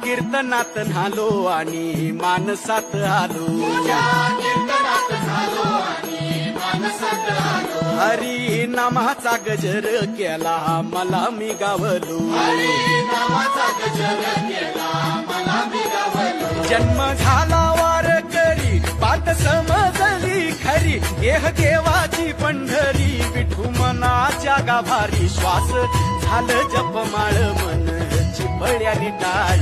कीर्तनात न्हालो आणि मानसात आलो. हरी नामाचा गजर केला मला मी गावलो. जन्म झाला वारकरी पात समजली खरी. देह देवाची पंढरी विठू मनाच्या गाभारी. श्वास झालं जपमाळ मन चिपळ्याने टाळ.